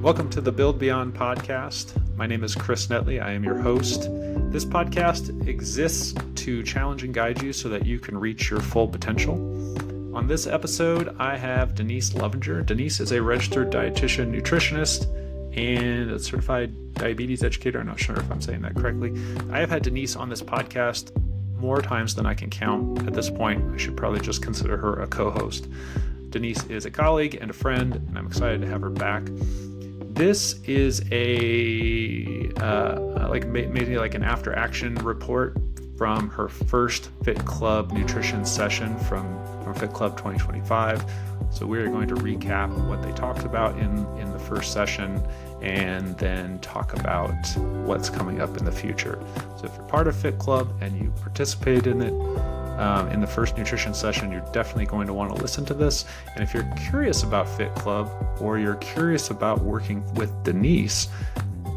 Welcome to the Build Beyond podcast. My name is Chris Netley. I am your host. This podcast exists to challenge and guide you so that you can reach your full potential. On this episode, I have Denise Lovinger. Denise is a registered dietitian, nutritionist, and a certified diabetes educator. I'm not sure if I'm saying that correctly. I have had Denise on this podcast more times than I can count at this point. I should probably just consider her a co-host. Denise is a colleague and a friend, and I'm excited to have her back. This is maybe like an after action report from her first Fit Club nutrition session from Fit Club 2025. So we're going to recap what they talked about in the first session and then talk about what's coming up in the future. So if you're part of Fit Club and you participated in it, in the first nutrition session, you're definitely going to want to listen to this. And if you're curious about Fit Club or you're curious about working with Denise,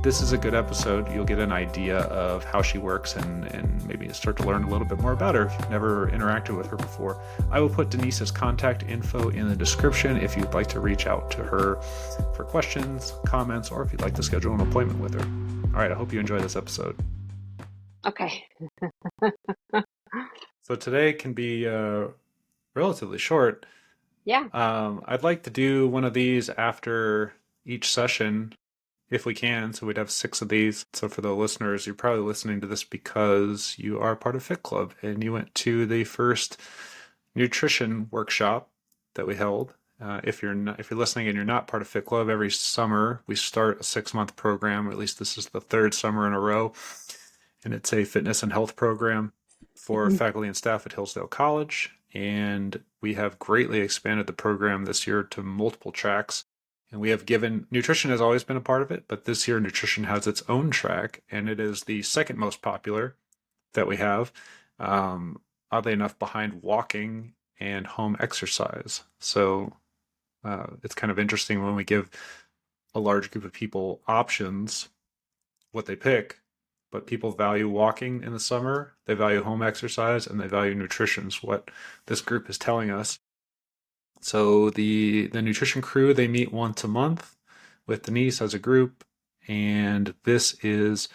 this is a good episode. You'll get an idea of how she works and maybe start to learn a little bit more about her if you've never interacted with her before. I will put Denise's contact info in the description if you'd like to reach out to her for questions, comments, or if you'd like to schedule an appointment with her. All right, I hope you enjoy this episode. Okay. So today can be relatively short. Yeah. I'd like to do one of these after each session if we can. So we'd have 6 of these. So for the listeners, you're probably listening to this because you are part of Fit Club and you went to the first nutrition workshop that we held. If you're listening and you're not part of Fit Club, every summer we start a 6-month program. Or at least this is the 3rd summer in a row. And it's a fitness and health program for faculty and staff at Hillsdale College. And we have greatly expanded the program this year to multiple tracks. And we have given, nutrition has always been a part of it, but this year nutrition has its own track, and it is the second most popular that we have, oddly enough, behind walking and home exercise. So it's kind of interesting when we give a large group of people options, what they pick. But people value walking in the summer, they value home exercise, and they value nutrition is what this group is telling us. So the nutrition crew, they meet once a month with Denise as a group, and this is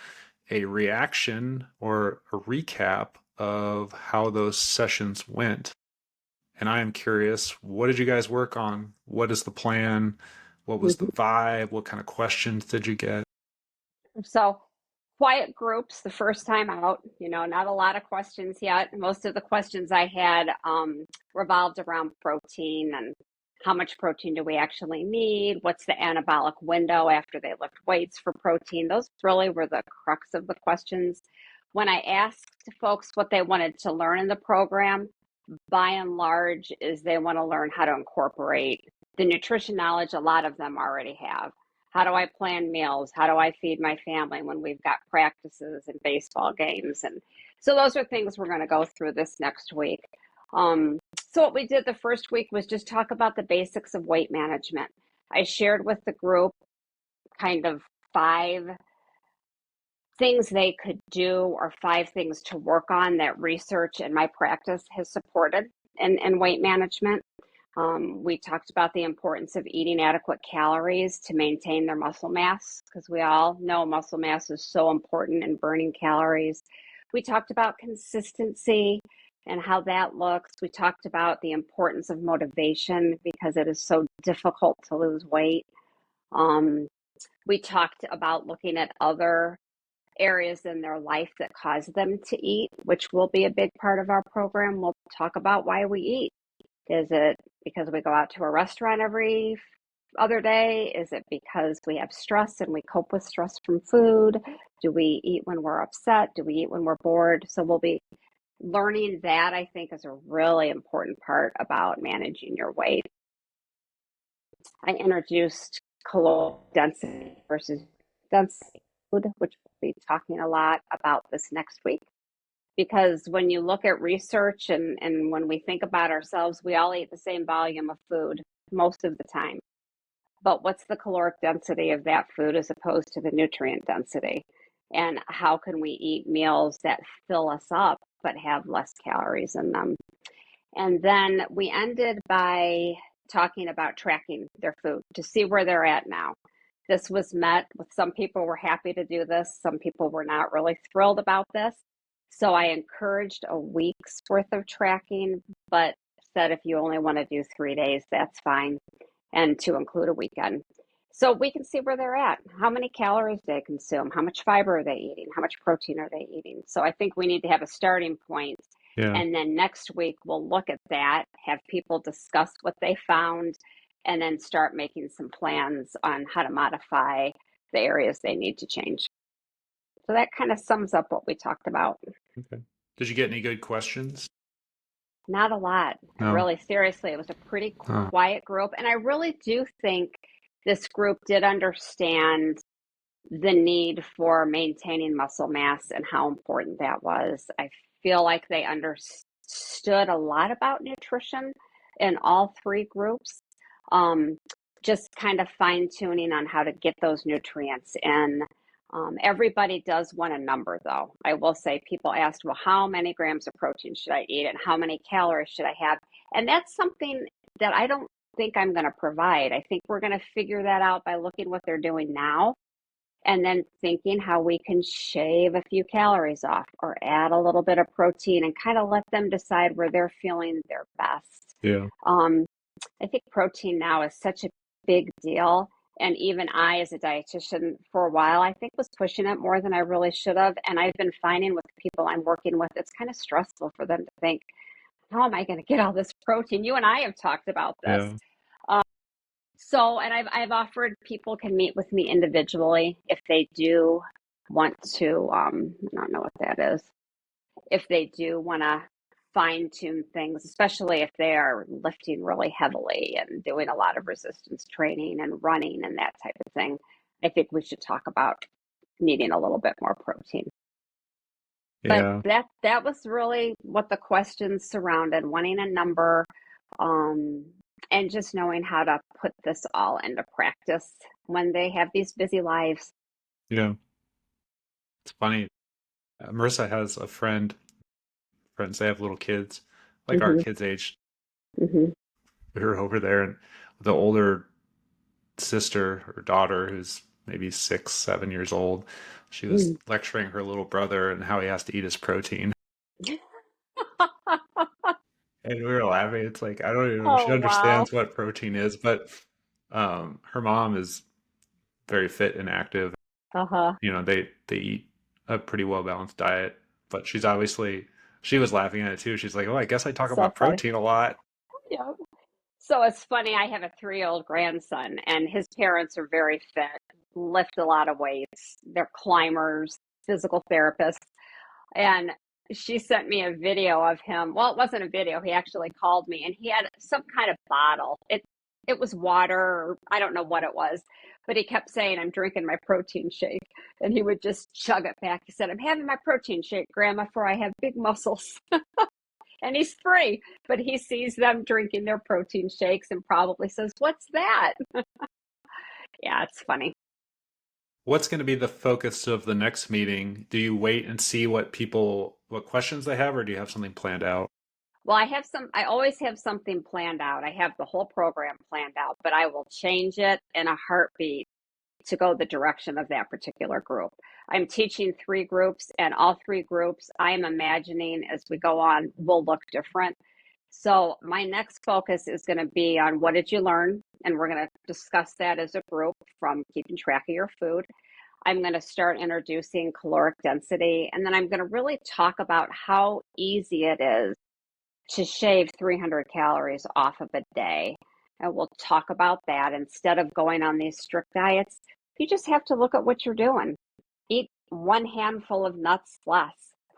a reaction or a recap of how those sessions went. And I am curious, what did you guys work on? What is the plan? What was the vibe? What kind of questions did you get? So quiet groups the first time out, not a lot of questions yet. Most of the questions I had revolved around protein and how much protein do we actually need? What's the anabolic window after they lift weights for protein? Those really were the crux of the questions. When I asked folks what they wanted to learn in the program, by and large, is they want to learn how to incorporate the nutrition knowledge a lot of them already have. How do I plan meals? How do I feed my family when we've got practices and baseball games? And so those are things we're going to go through this next week. So what we did the first week was just talk about the basics of weight management. I shared with the group kind of 5 things they could do or 5 things to work on that research and my practice has supported in weight management. We talked about the importance of eating adequate calories to maintain their muscle mass, because we all know muscle mass is so important in burning calories. We talked about consistency and how that looks. We talked about the importance of motivation because it is so difficult to lose weight. We talked about looking at other areas in their life that cause them to eat, which will be a big part of our program. We'll talk about why we eat. Is it because we go out to a restaurant every other day? Is it because we have stress and we cope with stress from food? Do we eat when we're upset? Do we eat when we're bored? So we'll be learning that, I think, is a really important part about managing your weight. I introduced caloric density versus density food, which we'll be talking a lot about this next week. Because when you look at research and when we think about ourselves, we all eat the same volume of food most of the time. But what's the caloric density of that food as opposed to the nutrient density? And how can we eat meals that fill us up but have less calories in them? And then we ended by talking about tracking their food to see where they're at now. This was met with some people were happy to do this, some people were not really thrilled about this. So I encouraged a week's worth of tracking, but said if you only want to do 3 days, that's fine, and to include a weekend. So we can see where they're at. How many calories they consume? How much fiber are they eating? How much protein are they eating? So I think we need to have a starting point. Yeah. And then next week, we'll look at that, have people discuss what they found, and then start making some plans on how to modify the areas they need to change. So that kind of sums up what we talked about. Okay. Did you get any good questions? Not a lot. No. Really, seriously, it was a pretty Oh, quiet group. And I really do think this group did understand the need for maintaining muscle mass and how important that was. I feel like they understood a lot about nutrition in all three groups. Um, just kind of fine tuning on how to get those nutrients in. Everybody does want a number, though. I will say people asked, well, how many grams of protein should I eat and how many calories should I have? And that's something that I don't think I'm going to provide. I think we're going to figure that out by looking what they're doing now and then thinking how we can shave a few calories off or add a little bit of protein and kind of let them decide where they're feeling their best. yeah. Um, I think protein now is such a big deal. And even I, as a dietitian for a while, I think was pushing it more than I really should have. And I've been finding with the people I'm working with, it's kind of stressful for them to think, how am I going to get all this protein? You and I have talked about this. Yeah. So, and I've offered people can meet with me individually if they do want to, I don't know what that is, if they do want to fine tune things, especially if they are lifting really heavily and doing a lot of resistance training and running and that type of thing. I think we should talk about needing a little bit more protein. But Yeah. that was really what the questions surrounded, wanting a number, um, and just knowing how to put this all into practice when they have these busy lives. Yeah. It's funny. Marissa has a friends, they have little kids, like our Hmm. kids' age. Hmm. We were over there, and the older sister or daughter, who's maybe 6, 7 years old, she was Mm. lecturing her little brother and how he has to eat his protein. And we were laughing. It's like, I don't even know if she Oh, wow. understands what protein is, but her mom is very fit and active. Uh-huh. They eat a pretty well balanced diet, but she was laughing at it too. She's like, "Oh, I guess I talk So about funny. protein a lot." Yeah. So it's funny, I have a 3-year-old grandson, and his parents are very fit, lift a lot of weights. They're climbers, physical therapists. And she sent me a video of him. Well, it wasn't a video. He actually called me and he had some kind of bottle. It was water, or I don't know what it was, but he kept saying, I'm drinking my protein shake. And he would just chug it back. He said, I'm having my protein shake, Grandma, for I have big muscles. And he's 3, but he sees them drinking their protein shakes and probably says, what's that? Yeah, it's funny. What's going to be the focus of the next meeting? Do you wait and see what questions they have, or do you have something planned out? Well, I always have something planned out. I have the whole program planned out, but I will change it in a heartbeat to go the direction of that particular group. I'm teaching 3 groups, and all 3 groups I am imagining as we go on will look different. So my next focus is going to be on what did you learn? And we're going to discuss that as a group from keeping track of your food. I'm going to start introducing caloric density, and then I'm going to really talk about how easy it is to shave 300 calories off of a day. And we'll talk about that instead of going on these strict diets. You just have to look at what you're doing. Eat 1 handful of nuts less.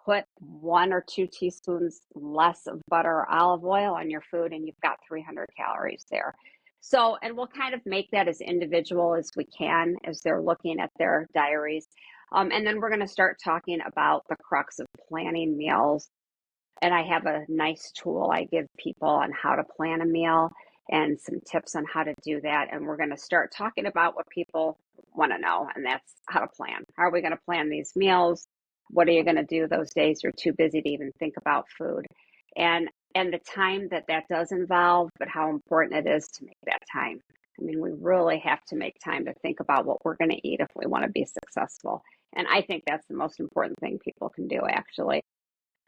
Put 1 or 2 teaspoons less of butter or olive oil on your food, and you've got 300 calories there. So, and we'll kind of make that as individual as we can as they're looking at their diaries. And then we're going to start talking about the crux of planning meals, and I have a nice tool I give people on how to plan a meal and some tips on how to do that. And we're going to start talking about what people want to know, and that's how to plan. How are we going to plan these meals? What are you going to do those days you're too busy to even think about food? And the time that does involve, but how important it is to make that time. I mean, we really have to make time to think about what we're going to eat if we want to be successful. And I think that's the most important thing people can do, actually.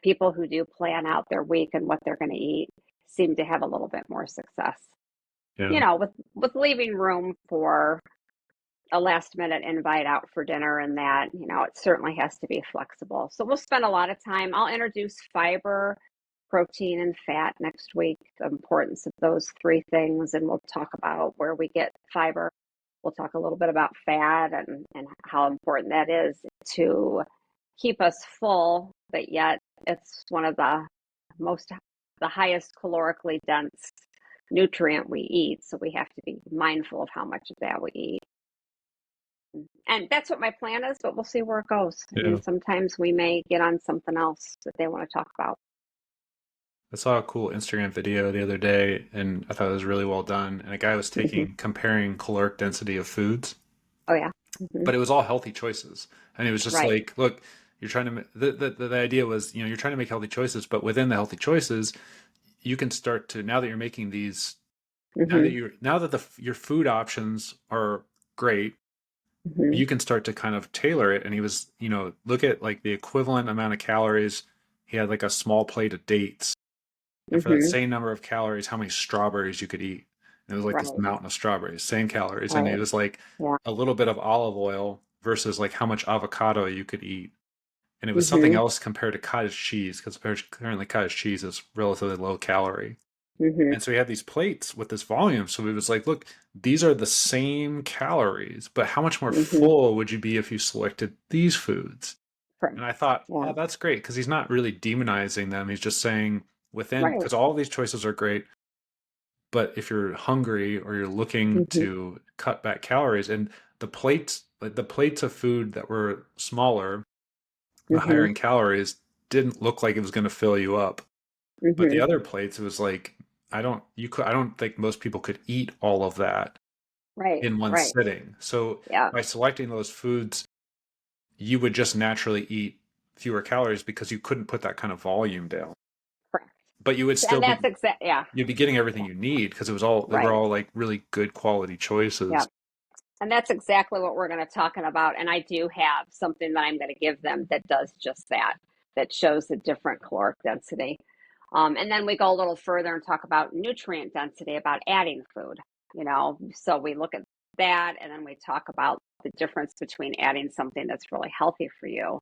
People who do plan out their week and what they're going to eat seem to have a little bit more success. Yeah. With leaving room for a last minute invite out for dinner and that, it certainly has to be flexible. So we'll spend a lot of time. I'll introduce fiber, protein, and fat next week, the importance of those three things, and we'll talk about where we get fiber. We'll talk a little bit about fat and how important that is to keep us full, but yet it's one of the highest calorically dense nutrient we eat. So we have to be mindful of how much of that we eat. And that's what my plan is, but we'll see where it goes. I mean, sometimes we may get on something else that they want to talk about. I saw a cool Instagram video the other day, and I thought it was really well done. And a guy was comparing caloric density of foods. Oh yeah. But it was all healthy choices, and it was just like, look, you're trying to. The idea was, you're trying to make healthy choices, but within the healthy choices, you can start to, now that you're making these, now that your food options are great, you can start to kind of tailor it. And he was, look at like the equivalent amount of calories. He had like a small plate of dates. And for that same number of calories, how many strawberries you could eat. And it was like this mountain of strawberries, same calories. And it was like a little bit of olive oil versus like how much avocado you could eat. And it was something else compared to cottage cheese, because apparently cottage cheese is relatively low calorie. And so we had these plates with this volume. So it was like, look, these are the same calories, but how much more full would you be if you selected these foods? And I thought, oh, that's great, because he's not really demonizing them. He's just saying because all of these choices are great, but if you're hungry or you're looking to cut back calories, and the plates of food that were smaller, higher in calories, didn't look like it was going to fill you up. But the other plates, it was like, I don't think most people could eat all of that in one sitting. So by selecting those foods, you would just naturally eat fewer calories because you couldn't put that kind of volume down. Correct. But you would still you'd be getting everything you need, because they were all like really good quality choices. Yeah. And that's exactly what we're going to talk about. And I do have something that I'm going to give them that does just that shows the different caloric density. And then we go a little further and talk about nutrient density, about adding food, so we look at that, and then we talk about the difference between adding something that's really healthy for you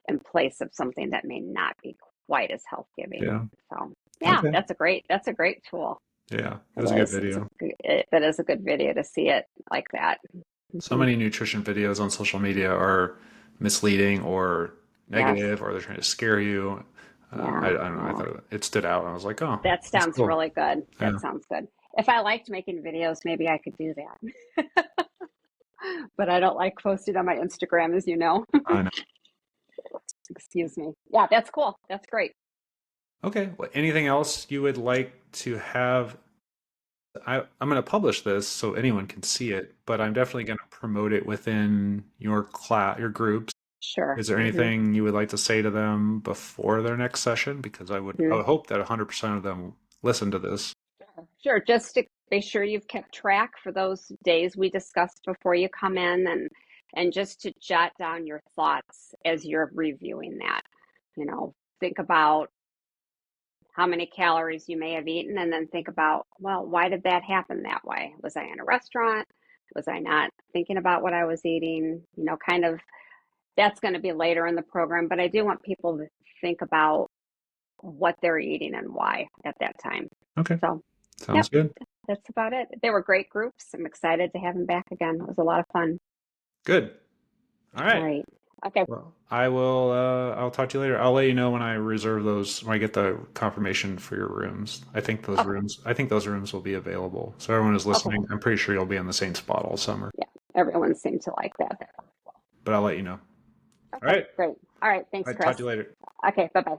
in place of something that may not be quite as health giving. Yeah. So that's a great tool. Yeah, it was a good video. That is a good video to see it like that. So many nutrition videos on social media are misleading or negative, or they're trying to scare you. I don't know. I thought it stood out. I was like, oh, that sounds cool. really good. That sounds good. If I liked making videos, maybe I could do that. But I don't like posting on my Instagram, as you know. I know. Excuse me. Yeah, that's cool. That's great. Okay. Well, anything else you would like to have? I'm going to publish this so anyone can see it, but I'm definitely going to promote it within your your groups. Sure. Is there anything you would like to say to them before their next session? Because I would hope that 100% of them listen to this. Sure. Just to be sure you've kept track for those days we discussed before you come in, and just to jot down your thoughts as you're reviewing that. Think about how many calories you may have eaten, and then think about, well, why did that happen that way? Was I in a restaurant? Was I not thinking about what I was eating? Kind of, that's going to be later in the program, but I do want people to think about what they're eating and why at that time. Okay. So sounds good. That's about it. They were great groups. I'm excited to have them back again. It was a lot of fun. Good. All right. All right. Okay. Well, I will. I'll talk to you later. I'll let you know when I reserve those. When I get the confirmation for your rooms. I think those rooms will be available. So everyone who's listening, I'm pretty sure you'll be in the same spot all summer. Yeah. Everyone seemed to like that. But I'll let you know. Okay, all right. Great. All right. Thanks, Chris. Talk to you later. Okay. Bye-bye.